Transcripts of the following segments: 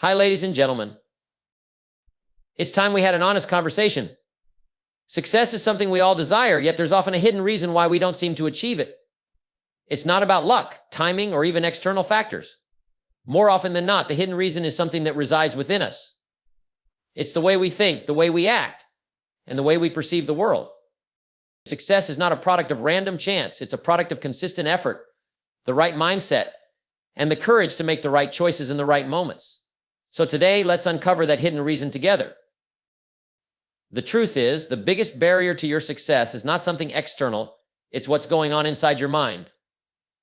Hi, ladies and gentlemen. It's time we had an honest conversation. Success is something we all desire, yet there's often a hidden reason why we don't seem to achieve it. It's not about luck, timing, or even external factors. More often than not, the hidden reason is something that resides within us. It's the way we think, the way we act, and the way we perceive the world. Success is not a product of random chance. It's a product of consistent effort, the right mindset, and the courage to make the right choices in the right moments. So today, let's uncover that hidden reason together. The truth is, the biggest barrier to your success is not something external. It's what's going on inside your mind.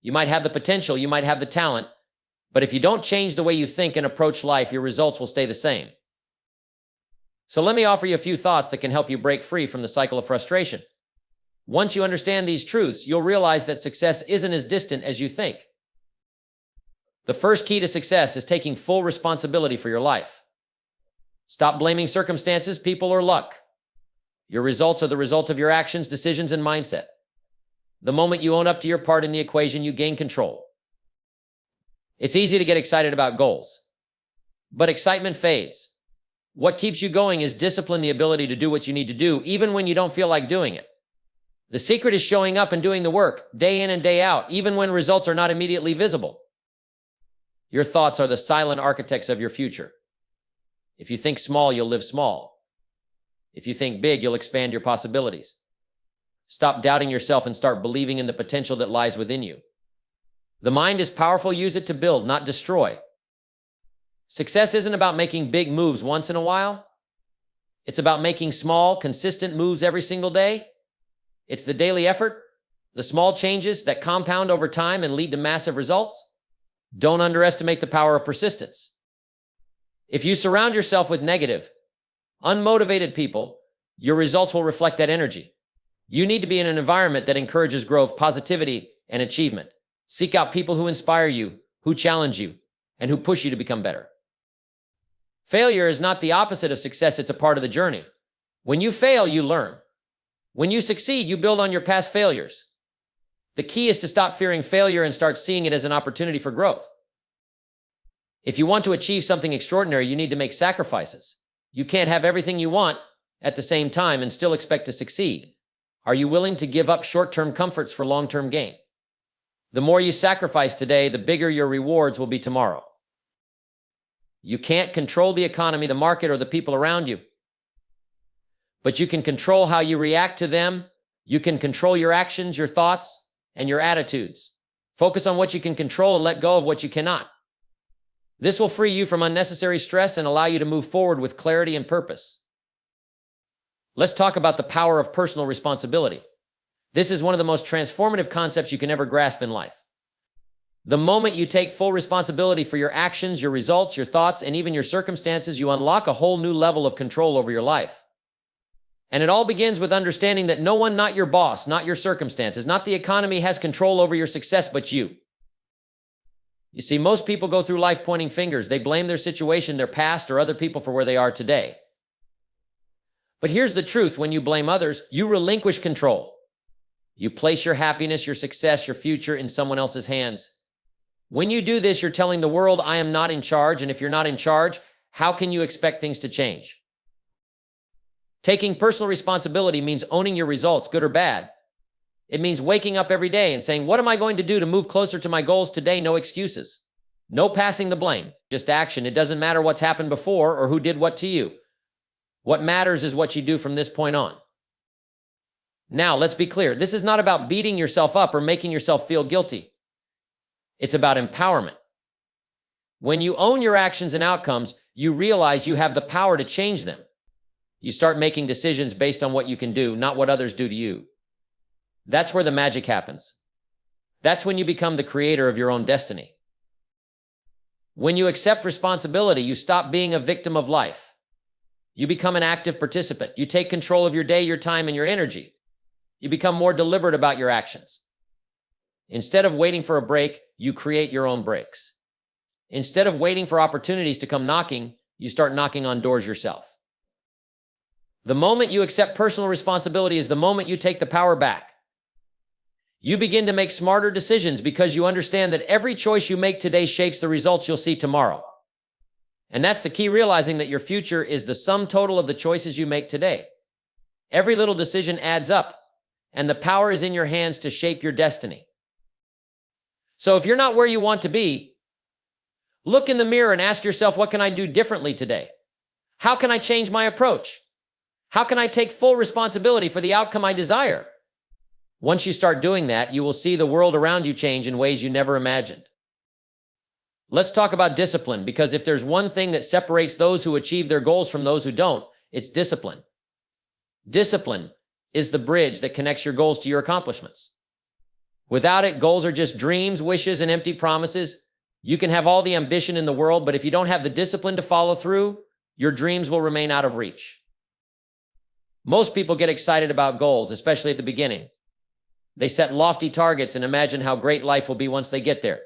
You might have the potential, you might have the talent, but if you don't change the way you think and approach life, your results will stay the same. So let me offer you a few thoughts that can help you break free from the cycle of frustration. Once you understand these truths, you'll realize that success isn't as distant as you think. The first key to success is taking full responsibility for your life. Stop blaming circumstances, people, or luck. Your results are the result of your actions, decisions, and mindset. The moment you own up to your part in the equation, you gain control. It's easy to get excited about goals, but excitement fades. What keeps you going is discipline, the ability to do what you need to do, even when you don't feel like doing it. The secret is showing up and doing the work, day in and day out, even when results are not immediately visible. Your thoughts are the silent architects of your future. If you think small, you'll live small. If you think big, you'll expand your possibilities. Stop doubting yourself and start believing in the potential that lies within you. The mind is powerful. Use it to build, not destroy. Success isn't about making big moves once in a while. It's about making small, consistent moves every single day. It's the daily effort, the small changes that compound over time and lead to massive results. Don't underestimate the power of persistence. If you surround yourself with negative, unmotivated people, your results will reflect that energy. You need to be in an environment that encourages growth, positivity, and achievement. Seek out people who inspire you, who challenge you, and who push you to become better. Failure is not the opposite of success, it's a part of the journey. When you fail, you learn. When you succeed, you build on your past failures. The key is to stop fearing failure and start seeing it as an opportunity for growth. If you want to achieve something extraordinary, you need to make sacrifices. You can't have everything you want at the same time and still expect to succeed. Are you willing to give up short-term comforts for long-term gain? The more you sacrifice today, the bigger your rewards will be tomorrow. You can't control the economy, the market, or the people around you. But you can control how you react to them. You can control your actions, your thoughts, and your attitudes. Focus on what you can control and let go of what you cannot. This will free you from unnecessary stress and allow you to move forward with clarity and purpose. Let's talk about the power of personal responsibility. This is one of the most transformative concepts you can ever grasp in life. The moment you take full responsibility for your actions, your results, your thoughts, and even your circumstances, you unlock a whole new level of control over your life. And it all begins with understanding that no one, not your boss, not your circumstances, not the economy, has control over your success but you. You see, most people go through life pointing fingers. They blame their situation, their past, or other people for where they are today. But here's the truth. When you blame others, you relinquish control. You place your happiness, your success, your future in someone else's hands. When you do this, you're telling the world, I am not in charge. And if you're not in charge, how can you expect things to change? Taking personal responsibility means owning your results, good or bad. It means waking up every day and saying, what am I going to do to move closer to my goals today? No excuses. No passing the blame, just action. It doesn't matter what's happened before or who did what to you. What matters is what you do from this point on. Now, let's be clear. This is not about beating yourself up or making yourself feel guilty. It's about empowerment. When you own your actions and outcomes, you realize you have the power to change them. You start making decisions based on what you can do, not what others do to you. That's where the magic happens. That's when you become the creator of your own destiny. When you accept responsibility, you stop being a victim of life. You become an active participant. You take control of your day, your time, and your energy. You become more deliberate about your actions. Instead of waiting for a break, you create your own breaks. Instead of waiting for opportunities to come knocking, you start knocking on doors yourself. The moment you accept personal responsibility is the moment you take the power back. You begin to make smarter decisions because you understand that every choice you make today shapes the results you'll see tomorrow. And that's the key, realizing that your future is the sum total of the choices you make today. Every little decision adds up, and the power is in your hands to shape your destiny. So if you're not where you want to be, look in the mirror and ask yourself, what can I do differently today? How can I change my approach? How can I take full responsibility for the outcome I desire? Once you start doing that, you will see the world around you change in ways you never imagined. Let's talk about discipline, because if there's one thing that separates those who achieve their goals from those who don't, it's discipline. Discipline is the bridge that connects your goals to your accomplishments. Without it, goals are just dreams, wishes, and empty promises. You can have all the ambition in the world, but if you don't have the discipline to follow through, your dreams will remain out of reach. Most people get excited about goals, especially at the beginning. They set lofty targets and imagine how great life will be once they get there.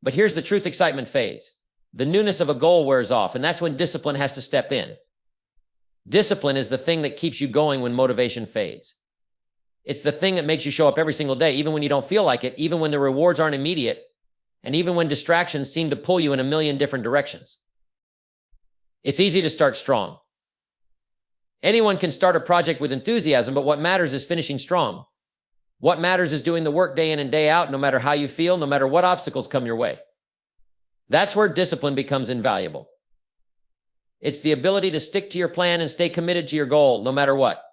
But here's the truth: excitement fades. The newness of a goal wears off, and that's when discipline has to step in. Discipline is the thing that keeps you going when motivation fades. It's the thing that makes you show up every single day, even when you don't feel like it, even when the rewards aren't immediate, and even when distractions seem to pull you in a million different directions. It's easy to start strong. Anyone can start a project with enthusiasm, but what matters is finishing strong. What matters is doing the work day in and day out, no matter how you feel, no matter what obstacles come your way. That's where discipline becomes invaluable. It's the ability to stick to your plan and stay committed to your goal, no matter what.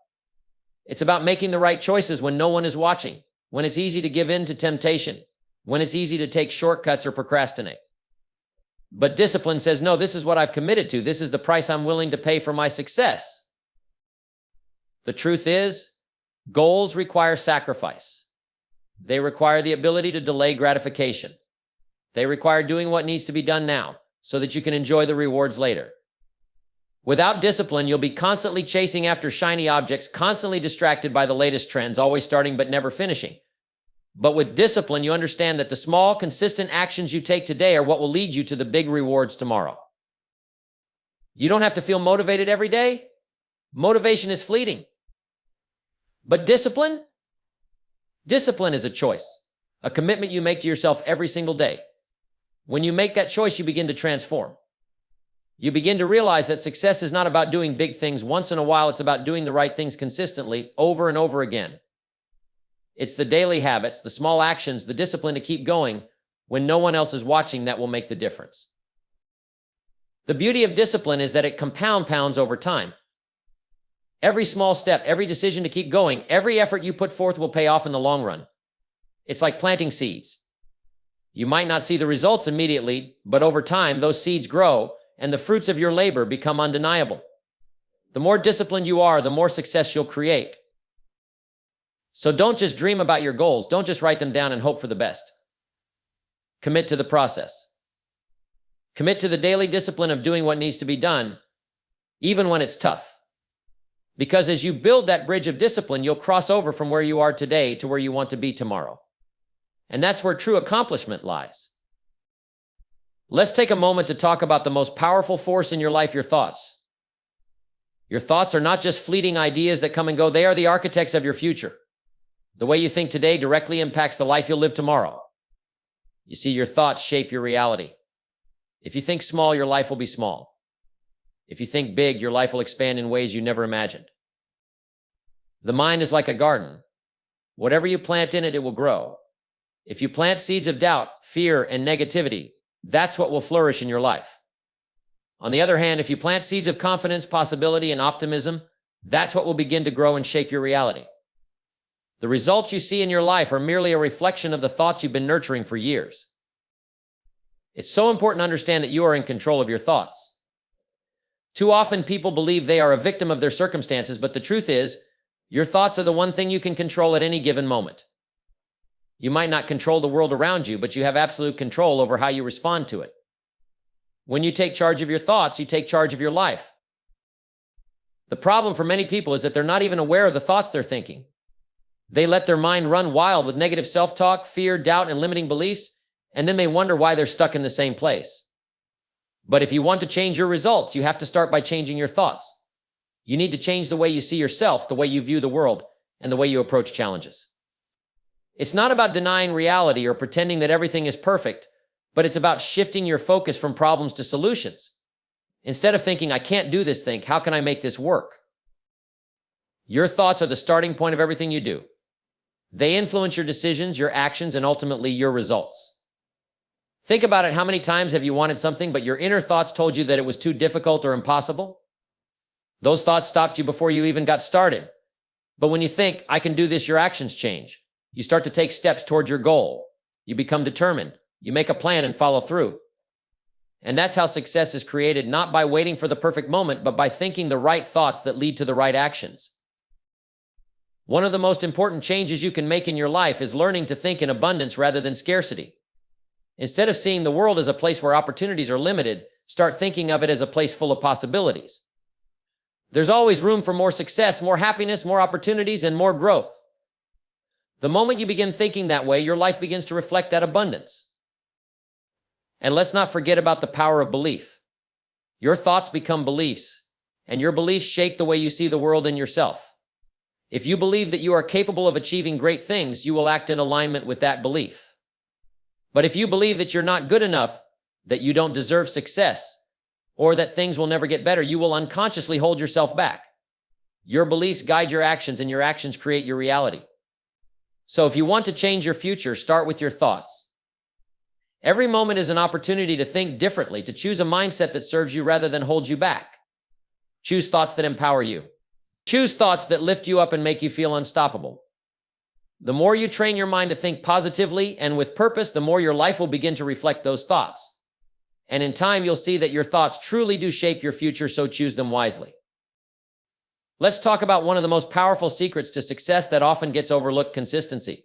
It's about making the right choices when no one is watching, when it's easy to give in to temptation, when it's easy to take shortcuts or procrastinate. But discipline says, no, this is what I've committed to. This is the price I'm willing to pay for my success. The truth is, goals require sacrifice. They require the ability to delay gratification. They require doing what needs to be done now so that you can enjoy the rewards later. Without discipline, you'll be constantly chasing after shiny objects, constantly distracted by the latest trends, always starting but never finishing. But with discipline, you understand that the small, consistent actions you take today are what will lead you to the big rewards tomorrow. You don't have to feel motivated every day. Motivation is fleeting. But discipline? Discipline is a choice, a commitment you make to yourself every single day. When you make that choice, you begin to transform. You begin to realize that success is not about doing big things once in a while. It's about doing the right things consistently over and over again. It's the daily habits, the small actions, the discipline to keep going when no one else is watching that will make the difference. The beauty of discipline is that it compounds over time. Every small step, every decision to keep going, every effort you put forth will pay off in the long run. It's like planting seeds. You might not see the results immediately, but over time, those seeds grow and the fruits of your labor become undeniable. The more disciplined you are, the more success you'll create. So don't just dream about your goals. Don't just write them down and hope for the best. Commit to the process. Commit to the daily discipline of doing what needs to be done, even when it's tough. Because as you build that bridge of discipline, you'll cross over from where you are today to where you want to be tomorrow. And that's where true accomplishment lies. Let's take a moment to talk about the most powerful force in your life, your thoughts. Your thoughts are not just fleeting ideas that come and go. They are the architects of your future. The way you think today directly impacts the life you'll live tomorrow. You see, your thoughts shape your reality. If you think small, your life will be small. If you think big, your life will expand in ways you never imagined. The mind is like a garden. Whatever you plant in it, it will grow. If you plant seeds of doubt, fear, and negativity, that's what will flourish in your life. On the other hand, if you plant seeds of confidence, possibility, and optimism, that's what will begin to grow and shape your reality. The results you see in your life are merely a reflection of the thoughts you've been nurturing for years. It's so important to understand that you are in control of your thoughts. Too often people believe they are a victim of their circumstances, but the truth is, your thoughts are the one thing you can control at any given moment. You might not control the world around you, but you have absolute control over how you respond to it. When you take charge of your thoughts, you take charge of your life. The problem for many people is that they're not even aware of the thoughts they're thinking. They let their mind run wild with negative self-talk, fear, doubt, and limiting beliefs, and then they wonder why they're stuck in the same place. But if you want to change your results, you have to start by changing your thoughts. You need to change the way you see yourself, the way you view the world, and the way you approach challenges. It's not about denying reality or pretending that everything is perfect, but it's about shifting your focus from problems to solutions. Instead of thinking, I can't do this, think, how can I make this work? Your thoughts are the starting point of everything you do. They influence your decisions, your actions, and ultimately your results. Think about it. How many times have you wanted something, but your inner thoughts told you that it was too difficult or impossible? Those thoughts stopped you before you even got started. But when you think, I can do this, your actions change. You start to take steps toward your goal. You become determined. You make a plan and follow through. And that's how success is created, not by waiting for the perfect moment, but by thinking the right thoughts that lead to the right actions. One of the most important changes you can make in your life is learning to think in abundance rather than scarcity. Instead of seeing the world as a place where opportunities are limited, start thinking of it as a place full of possibilities. There's always room for more success, more happiness, more opportunities, and more growth. The moment you begin thinking that way, your life begins to reflect that abundance. And let's not forget about the power of belief. Your thoughts become beliefs, and your beliefs shape the way you see the world and yourself. If you believe that you are capable of achieving great things, you will act in alignment with that belief. But if you believe that you're not good enough, that you don't deserve success, or that things will never get better, you will unconsciously hold yourself back. Your beliefs guide your actions, and your actions create your reality. So if you want to change your future, start with your thoughts. Every moment is an opportunity to think differently, to choose a mindset that serves you rather than holds you back. Choose thoughts that empower you. Choose thoughts that lift you up and make you feel unstoppable. The more you train your mind to think positively and with purpose, the more your life will begin to reflect those thoughts. And in time, you'll see that your thoughts truly do shape your future, so choose them wisely. Let's talk about one of the most powerful secrets to success that often gets overlooked: consistency.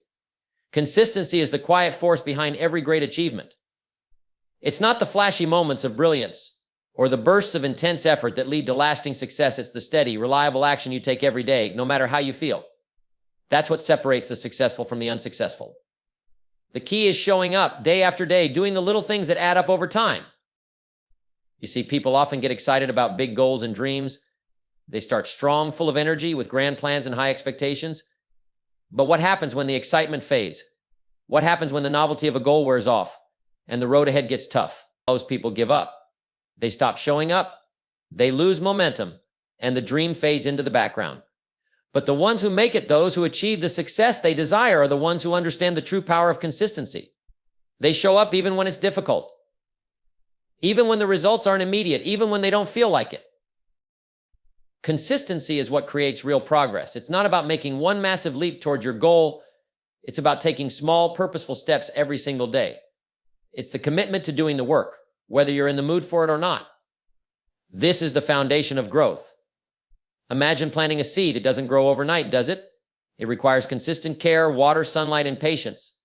Consistency is the quiet force behind every great achievement. It's not the flashy moments of brilliance or the bursts of intense effort that lead to lasting success. It's the steady, reliable action you take every day, no matter how you feel. That's what separates the successful from the unsuccessful. The key is showing up day after day, doing the little things that add up over time. You see, people often get excited about big goals and dreams. They start strong, full of energy, with grand plans and high expectations. But what happens when the excitement fades? What happens when the novelty of a goal wears off and the road ahead gets tough? Most people give up. They stop showing up. They lose momentum, and the dream fades into the background. But the ones who make it, those who achieve the success they desire, are the ones who understand the true power of consistency. They show up even when it's difficult, even when the results aren't immediate, even when they don't feel like it. Consistency is what creates real progress. It's not about making one massive leap toward your goal. It's about taking small, purposeful steps every single day. It's the commitment to doing the work, whether you're in the mood for it or not. This is the foundation of growth. Imagine planting a seed. It doesn't grow overnight, does it? It requires consistent care, water, sunlight, and patience.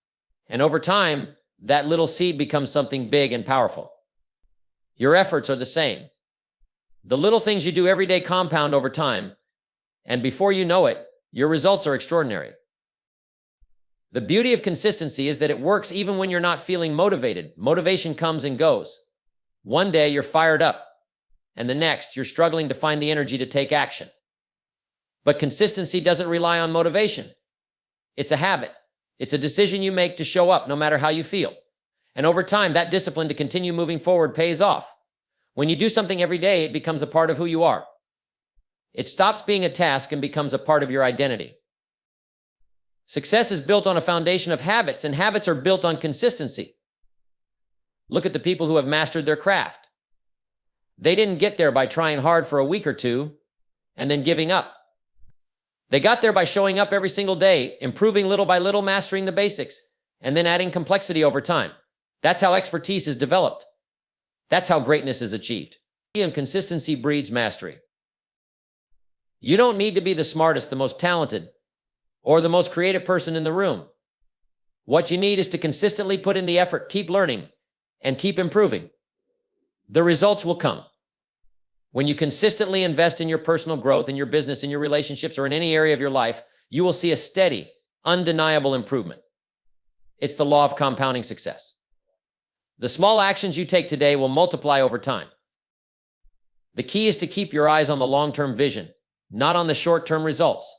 And over time, that little seed becomes something big and powerful. Your efforts are the same. The little things you do every day compound over time, and before you know it, your results are extraordinary. The beauty of consistency is that it works even when you're not feeling motivated. Motivation comes and goes. One day you're fired up, and the next you're struggling to find the energy to take action. But consistency doesn't rely on motivation. It's a habit. It's a decision you make to show up no matter how you feel. And over time, that discipline to continue moving forward pays off. When you do something every day, it becomes a part of who you are. It stops being a task and becomes a part of your identity. Success is built on a foundation of habits, and habits are built on consistency. Look at the people who have mastered their craft. They didn't get there by trying hard for a week or two and then giving up. They got there by showing up every single day, improving little by little, mastering the basics, and then adding complexity over time. That's how expertise is developed. That's how greatness is achieved. And consistency breeds mastery. You don't need to be the smartest, the most talented, or the most creative person in the room. What you need is to consistently put in the effort, keep learning, and keep improving. The results will come. When you consistently invest in your personal growth, in your business, in your relationships, or in any area of your life, you will see a steady, undeniable improvement. It's the law of compounding success. The small actions you take today will multiply over time. The key is to keep your eyes on the long-term vision, not on the short-term results.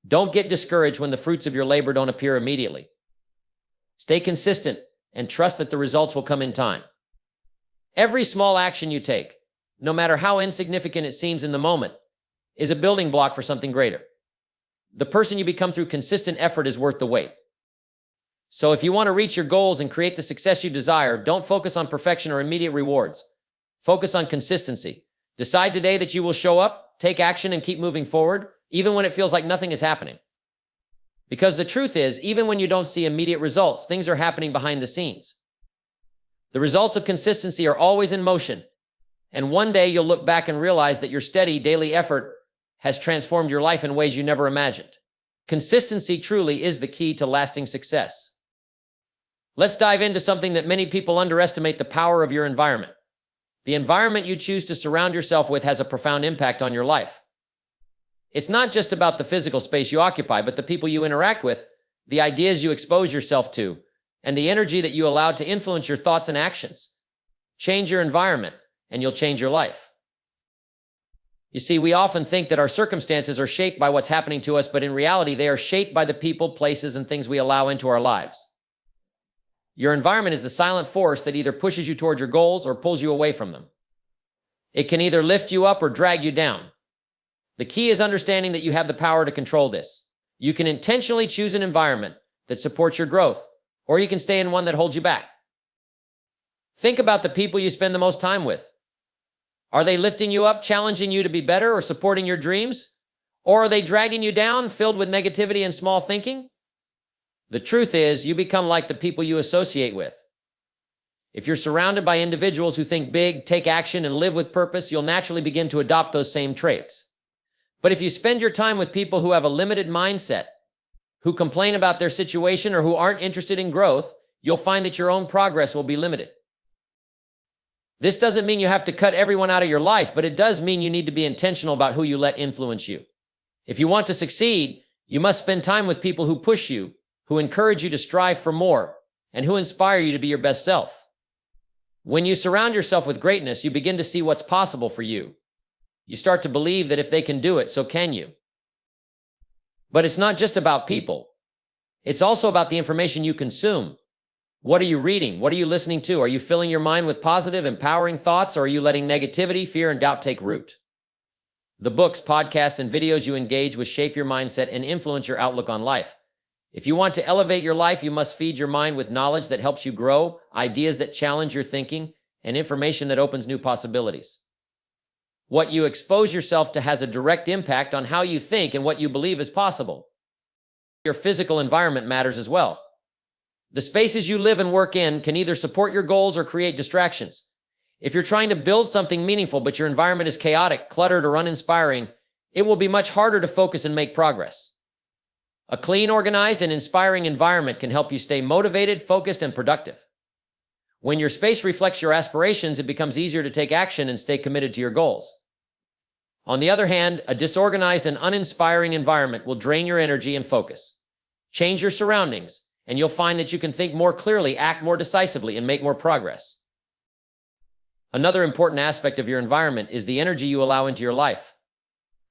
Don't get discouraged when the fruits of your labor don't appear immediately. Stay consistent and trust that the results will come in time. Every small action you take, no matter how insignificant it seems in the moment, is a building block for something greater. The person you become through consistent effort is worth the wait. So if you want to reach your goals and create the success you desire, don't focus on perfection or immediate rewards. Focus on consistency. Decide today that you will show up, take action, and keep moving forward, even when it feels like nothing is happening. Because the truth is, even when you don't see immediate results, things are happening behind the scenes. The results of consistency are always in motion, and one day you'll look back and realize that your steady daily effort has transformed your life in ways you never imagined. Consistency truly is the key to lasting success. Let's dive into something that many people underestimate: the power of your environment. The environment you choose to surround yourself with has a profound impact on your life. It's not just about the physical space you occupy, but the people you interact with, the ideas you expose yourself to, and the energy that you allow to influence your thoughts and actions. Change your environment, and you'll change your life. You see, we often think that our circumstances are shaped by what's happening to us, but in reality, they are shaped by the people, places, and things we allow into our lives. Your environment is the silent force that either pushes you toward your goals or pulls you away from them. It can either lift you up or drag you down. The key is understanding that you have the power to control this. You can intentionally choose an environment that supports your growth, or you can stay in one that holds you back. Think about the people you spend the most time with. Are they lifting you up, challenging you to be better, or supporting your dreams? Or are they dragging you down, filled with negativity and small thinking? The truth is, you become like the people you associate with. If you're surrounded by individuals who think big, take action, and live with purpose, you'll naturally begin to adopt those same traits. But if you spend your time with people who have a limited mindset, who complain about their situation, or who aren't interested in growth, you'll find that your own progress will be limited. This doesn't mean you have to cut everyone out of your life, but it does mean you need to be intentional about who you let influence you. If you want to succeed, you must spend time with people who push you, who encourage you to strive for more, and who inspire you to be your best self. When you surround yourself with greatness, you begin to see what's possible for you. You start to believe that if they can do it, so can you. But it's not just about people. It's also about the information you consume. What are you reading? What are you listening to? Are you filling your mind with positive, empowering thoughts, or are you letting negativity, fear, and doubt take root? The books, podcasts, and videos you engage with shape your mindset and influence your outlook on life. If you want to elevate your life, you must feed your mind with knowledge that helps you grow, ideas that challenge your thinking, and information that opens new possibilities. What you expose yourself to has a direct impact on how you think and what you believe is possible. Your physical environment matters as well. The spaces you live and work in can either support your goals or create distractions. If you're trying to build something meaningful, but your environment is chaotic, cluttered, or uninspiring, it will be much harder to focus and make progress. A clean, organized, and inspiring environment can help you stay motivated, focused, and productive. When your space reflects your aspirations, it becomes easier to take action and stay committed to your goals. On the other hand, a disorganized and uninspiring environment will drain your energy and focus. Change your surroundings, and you'll find that you can think more clearly, act more decisively, and make more progress. Another important aspect of your environment is the energy you allow into your life.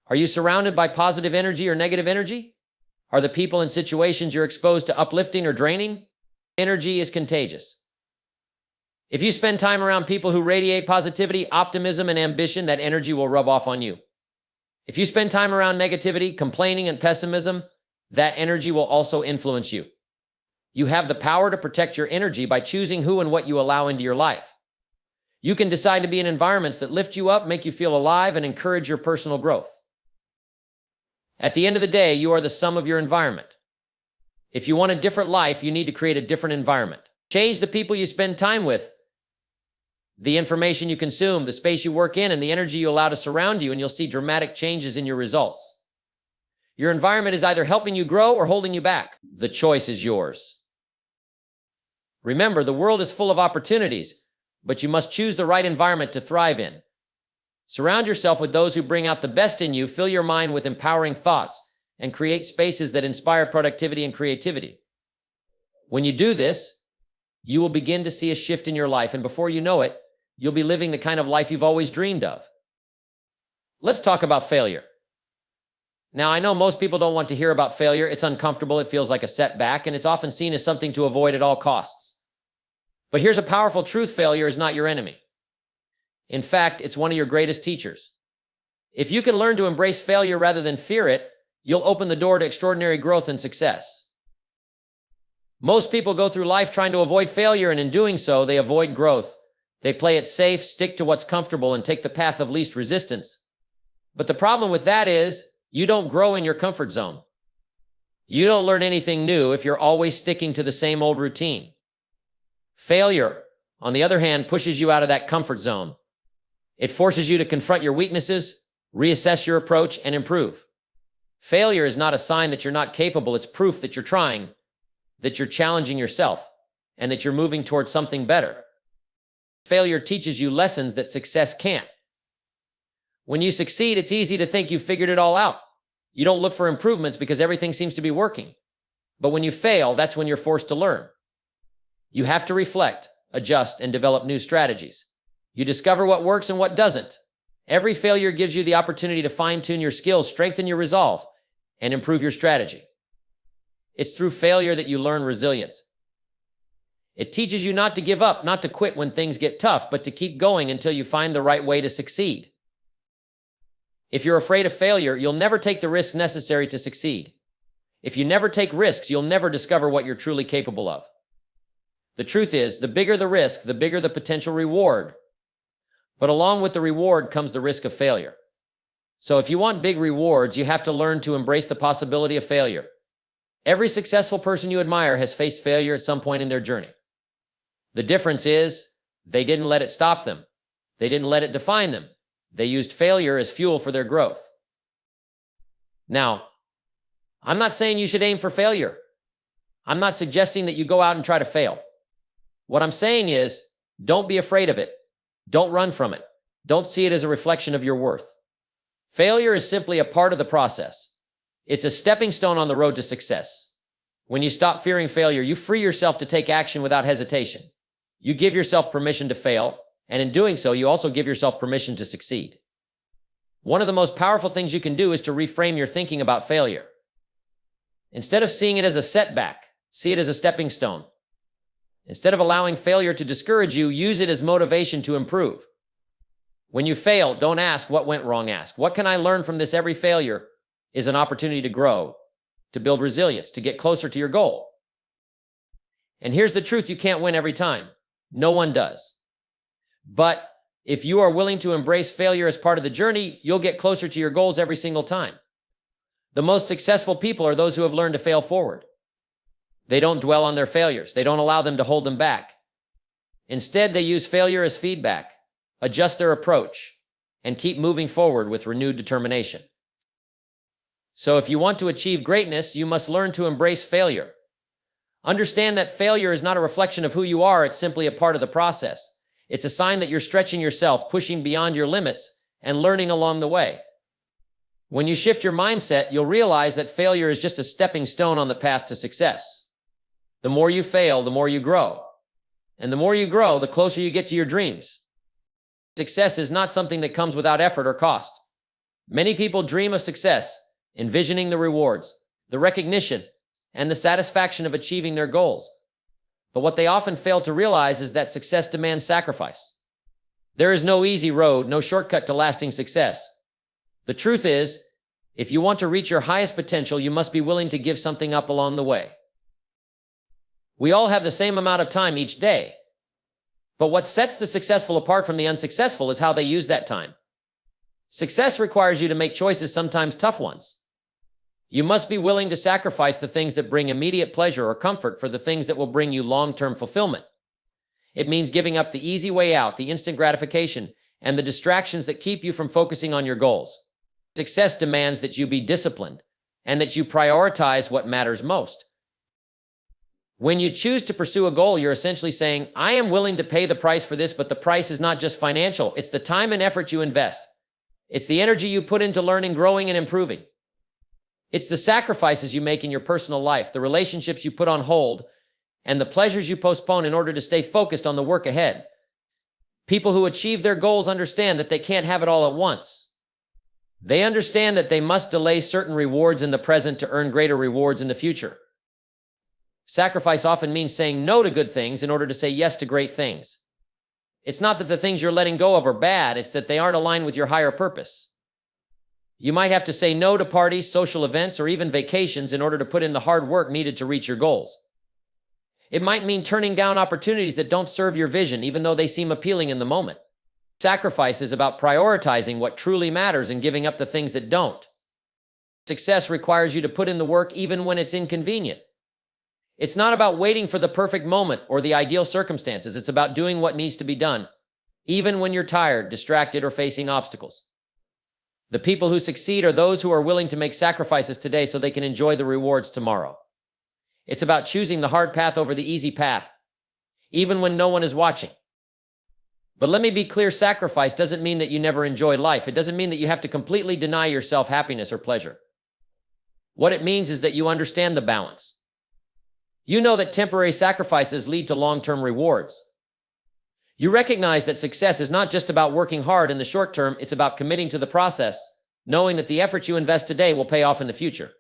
Are you surrounded by positive energy or negative energy? Are the people and situations you're exposed to uplifting or draining? Energy is contagious. If you spend time around people who radiate positivity, optimism, and ambition, that energy will rub off on you. If you spend time around negativity, complaining, and pessimism, that energy will also influence you. You have the power to protect your energy by choosing who and what you allow into your life. You can decide to be in environments that lift you up, make you feel alive, and encourage your personal growth. At the end of the day, you are the sum of your environment. If you want a different life, you need to create a different environment. Change the people you spend time with, the information you consume, the space you work in, and the energy you allow to surround you, and you'll see dramatic changes in your results. Your environment is either helping you grow or holding you back. The choice is yours. Remember, the world is full of opportunities, but you must choose the right environment to thrive in. Surround yourself with those who bring out the best in you, fill your mind with empowering thoughts, and create spaces that inspire productivity and creativity. When you do this, you will begin to see a shift in your life, and before you know it, you'll be living the kind of life you've always dreamed of. Let's talk about failure. Now, I know most people don't want to hear about failure. It's uncomfortable, it feels like a setback, and it's often seen as something to avoid at all costs. But here's a powerful truth: failure is not your enemy. In fact, it's one of your greatest teachers. If you can learn to embrace failure rather than fear it, you'll open the door to extraordinary growth and success. Most people go through life trying to avoid failure, and in doing so, they avoid growth. They play it safe, stick to what's comfortable, and take the path of least resistance. But the problem with that is, you don't grow in your comfort zone. You don't learn anything new if you're always sticking to the same old routine. Failure, on the other hand, pushes you out of that comfort zone. It forces you to confront your weaknesses, reassess your approach, and improve. Failure is not a sign that you're not capable. It's proof that you're trying, that you're challenging yourself, and that you're moving towards something better. Failure teaches you lessons that success can't. When you succeed, it's easy to think you've figured it all out. You don't look for improvements because everything seems to be working. But when you fail, that's when you're forced to learn. You have to reflect, adjust, and develop new strategies. You discover what works and what doesn't. Every failure gives you the opportunity to fine-tune your skills, strengthen your resolve, and improve your strategy. It's through failure that you learn resilience. It teaches you not to give up, not to quit when things get tough, but to keep going until you find the right way to succeed. If you're afraid of failure, you'll never take the risks necessary to succeed. If you never take risks, you'll never discover what you're truly capable of. The truth is, the bigger the risk, the bigger the potential reward. But along with the reward comes the risk of failure. So if you want big rewards, you have to learn to embrace the possibility of failure. Every successful person you admire has faced failure at some point in their journey. The difference is, they didn't let it stop them. They didn't let it define them. They used failure as fuel for their growth. Now, I'm not saying you should aim for failure. I'm not suggesting that you go out and try to fail. What I'm saying is, don't be afraid of it. Don't run from it. Don't see it as a reflection of your worth. Failure is simply a part of the process. It's a stepping stone on the road to success. When you stop fearing failure, you free yourself to take action without hesitation. You give yourself permission to fail, and in doing so, you also give yourself permission to succeed. One of the most powerful things you can do is to reframe your thinking about failure. Instead of seeing it as a setback, see it as a stepping stone. Instead of allowing failure to discourage you, use it as motivation to improve. When you fail, don't ask what went wrong, ask what can I learn from this? Every failure is an opportunity to grow, to build resilience, to get closer to your goal. And here's the truth, you can't win every time. No one does. But if you are willing to embrace failure as part of the journey, you'll get closer to your goals every single time. The most successful people are those who have learned to fail forward. They don't dwell on their failures. They don't allow them to hold them back. Instead, they use failure as feedback, adjust their approach, and keep moving forward with renewed determination. So if you want to achieve greatness, you must learn to embrace failure. Understand that failure is not a reflection of who you are. It's simply a part of the process. It's a sign that you're stretching yourself, pushing beyond your limits, and learning along the way. When you shift your mindset, you'll realize that failure is just a stepping stone on the path to success. The more you fail, the more you grow. And the more you grow, the closer you get to your dreams. Success is not something that comes without effort or cost. Many people dream of success, envisioning the rewards, the recognition, and the satisfaction of achieving their goals. But what they often fail to realize is that success demands sacrifice. There is no easy road, no shortcut to lasting success. The truth is, if you want to reach your highest potential, you must be willing to give something up along the way. We all have the same amount of time each day. But what sets the successful apart from the unsuccessful is how they use that time. Success requires you to make choices, sometimes tough ones. You must be willing to sacrifice the things that bring immediate pleasure or comfort for the things that will bring you long-term fulfillment. It means giving up the easy way out, the instant gratification, and the distractions that keep you from focusing on your goals. Success demands that you be disciplined and that you prioritize what matters most. When you choose to pursue a goal, you're essentially saying, I am willing to pay the price for this, but the price is not just financial. It's the time and effort you invest. It's the energy you put into learning, growing, and improving. It's the sacrifices you make in your personal life, the relationships you put on hold, and the pleasures you postpone in order to stay focused on the work ahead. People who achieve their goals understand that they can't have it all at once. They understand that they must delay certain rewards in the present to earn greater rewards in the future. Sacrifice often means saying no to good things in order to say yes to great things. It's not that the things you're letting go of are bad, it's that they aren't aligned with your higher purpose. You might have to say no to parties, social events, or even vacations in order to put in the hard work needed to reach your goals. It might mean turning down opportunities that don't serve your vision, even though they seem appealing in the moment. Sacrifice is about prioritizing what truly matters and giving up the things that don't. Success requires you to put in the work even when it's inconvenient. It's not about waiting for the perfect moment or the ideal circumstances. It's about doing what needs to be done, even when you're tired, distracted, or facing obstacles. The people who succeed are those who are willing to make sacrifices today so they can enjoy the rewards tomorrow. It's about choosing the hard path over the easy path, even when no one is watching. But let me be clear, sacrifice doesn't mean that you never enjoy life. It doesn't mean that you have to completely deny yourself happiness or pleasure. What it means is that you understand the balance. You know that temporary sacrifices lead to long-term rewards. You recognize that success is not just about working hard in the short term, it's about committing to the process, knowing that the effort you invest today will pay off in the future.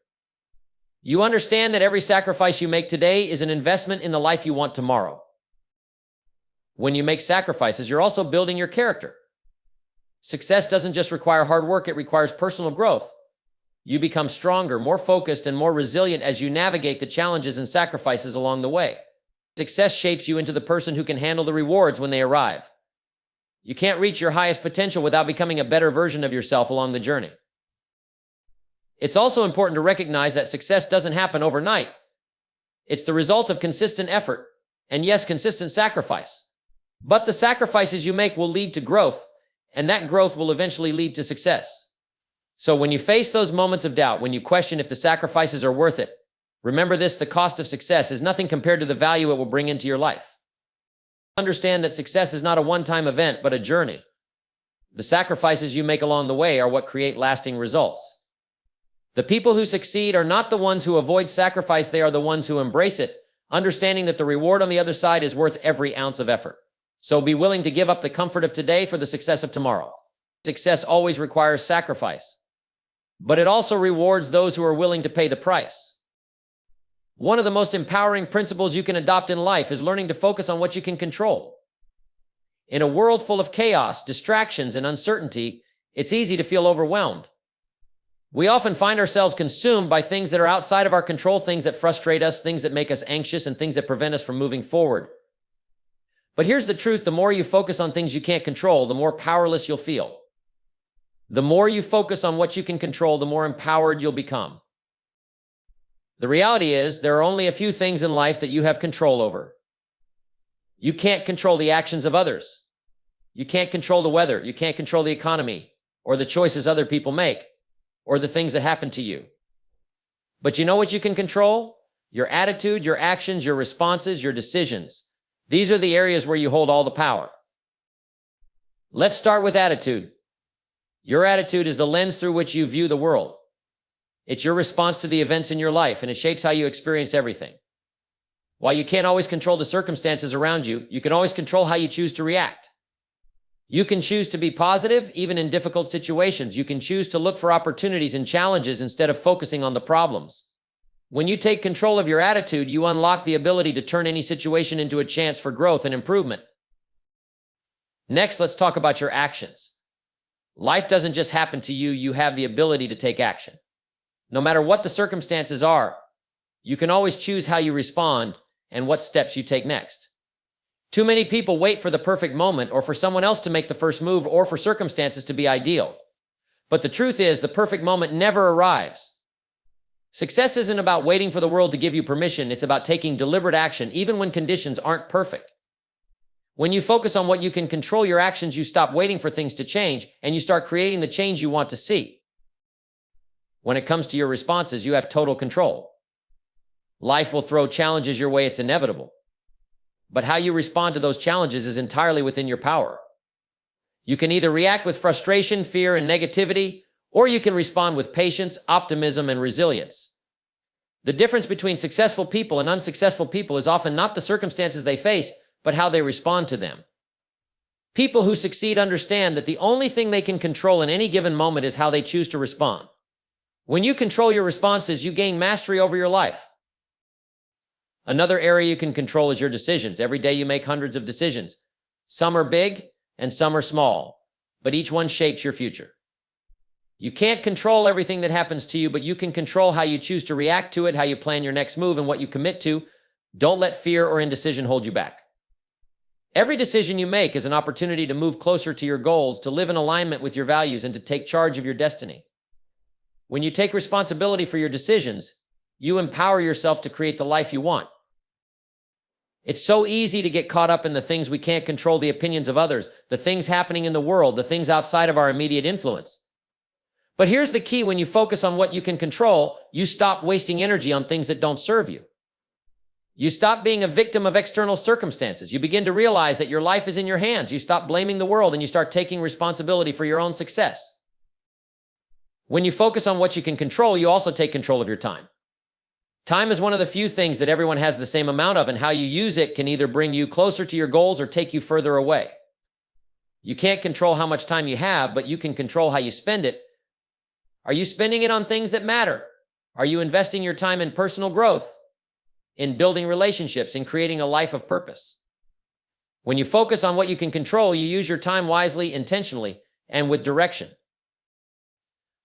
You understand that every sacrifice you make today is an investment in the life you want tomorrow. When you make sacrifices, you're also building your character. Success doesn't just require hard work, it requires personal growth. You become stronger, more focused, and more resilient as you navigate the challenges and sacrifices along the way. Success shapes you into the person who can handle the rewards when they arrive. You can't reach your highest potential without becoming a better version of yourself along the journey. It's also important to recognize that success doesn't happen overnight. It's the result of consistent effort, and yes, consistent sacrifice. But the sacrifices you make will lead to growth, and that growth will eventually lead to success. So when you face those moments of doubt, when you question if the sacrifices are worth it, remember this: the cost of success is nothing compared to the value it will bring into your life. Understand that success is not a one-time event, but a journey. The sacrifices you make along the way are what create lasting results. The people who succeed are not the ones who avoid sacrifice, they are the ones who embrace it, understanding that the reward on the other side is worth every ounce of effort. So be willing to give up the comfort of today for the success of tomorrow. Success always requires sacrifice, but it also rewards those who are willing to pay the price. One of the most empowering principles you can adopt in life is learning to focus on what you can control. In a world full of chaos, distractions, and uncertainty, it's easy to feel overwhelmed. We often find ourselves consumed by things that are outside of our control, things that frustrate us, things that make us anxious, and things that prevent us from moving forward. But here's the truth: the more you focus on things you can't control, the more powerless you'll feel. The more you focus on what you can control, the more empowered you'll become. The reality is, there are only a few things in life that you have control over. You can't control the actions of others. You can't control the weather. You can't control the economy, or the choices other people make, or the things that happen to you. But you know what you can control? Your attitude, your actions, your responses, your decisions. These are the areas where you hold all the power. Let's start with attitude. Your attitude is the lens through which you view the world. It's your response to the events in your life, and it shapes how you experience everything. While you can't always control the circumstances around you, you can always control how you choose to react. You can choose to be positive, even in difficult situations. You can choose to look for opportunities and challenges instead of focusing on the problems. When you take control of your attitude, you unlock the ability to turn any situation into a chance for growth and improvement. Next, let's talk about your actions. Life doesn't just happen to you, you have the ability to take action. No matter what the circumstances are, you can always choose how you respond and what steps you take next. Too many people wait for the perfect moment, or for someone else to make the first move, or for circumstances to be ideal. But the truth is, the perfect moment never arrives. Success isn't about waiting for the world to give you permission, it's about taking deliberate action even when conditions aren't perfect. When you focus on what you can control your actions, you stop waiting for things to change, and you start creating the change you want to see. When it comes to your responses, you have total control. Life will throw challenges your way, it's inevitable. But how you respond to those challenges is entirely within your power. You can either react with frustration, fear, and negativity, or you can respond with patience, optimism, and resilience. The difference between successful people and unsuccessful people is often not the circumstances they face, but how they respond to them. People who succeed understand that the only thing they can control in any given moment is how they choose to respond. When you control your responses, you gain mastery over your life. Another area you can control is your decisions. Every day you make hundreds of decisions. Some are big and some are small, but each one shapes your future. You can't control everything that happens to you, but you can control how you choose to react to it, how you plan your next move, and what you commit to. Don't let fear or indecision hold you back. Every decision you make is an opportunity to move closer to your goals, to live in alignment with your values, and to take charge of your destiny. When you take responsibility for your decisions, you empower yourself to create the life you want. It's so easy to get caught up in the things we can't control, the opinions of others, the things happening in the world, the things outside of our immediate influence. But here's the key: when you focus on what you can control, you stop wasting energy on things that don't serve you. You stop being a victim of external circumstances. You begin to realize that your life is in your hands. You stop blaming the world and you start taking responsibility for your own success. When you focus on what you can control, you also take control of your time. Time is one of the few things that everyone has the same amount of, and how you use it can either bring you closer to your goals or take you further away. You can't control how much time you have, but you can control how you spend it. Are you spending it on things that matter? Are you investing your time in personal growth, in building relationships, in creating a life of purpose? When you focus on what you can control, you use your time wisely, intentionally, and with direction.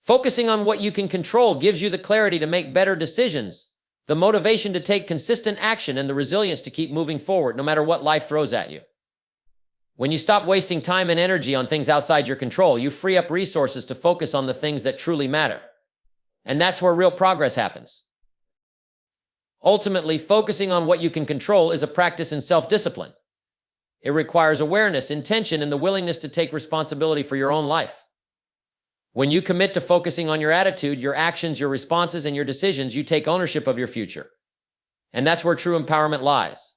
Focusing on what you can control gives you the clarity to make better decisions, the motivation to take consistent action, and the resilience to keep moving forward no matter what life throws at you. When you stop wasting time and energy on things outside your control, you free up resources to focus on the things that truly matter. And that's where real progress happens. Ultimately, focusing on what you can control is a practice in self-discipline. It requires awareness, intention, and the willingness to take responsibility for your own life. When you commit to focusing on your attitude, your actions, your responses, and your decisions, you take ownership of your future. And that's where true empowerment lies.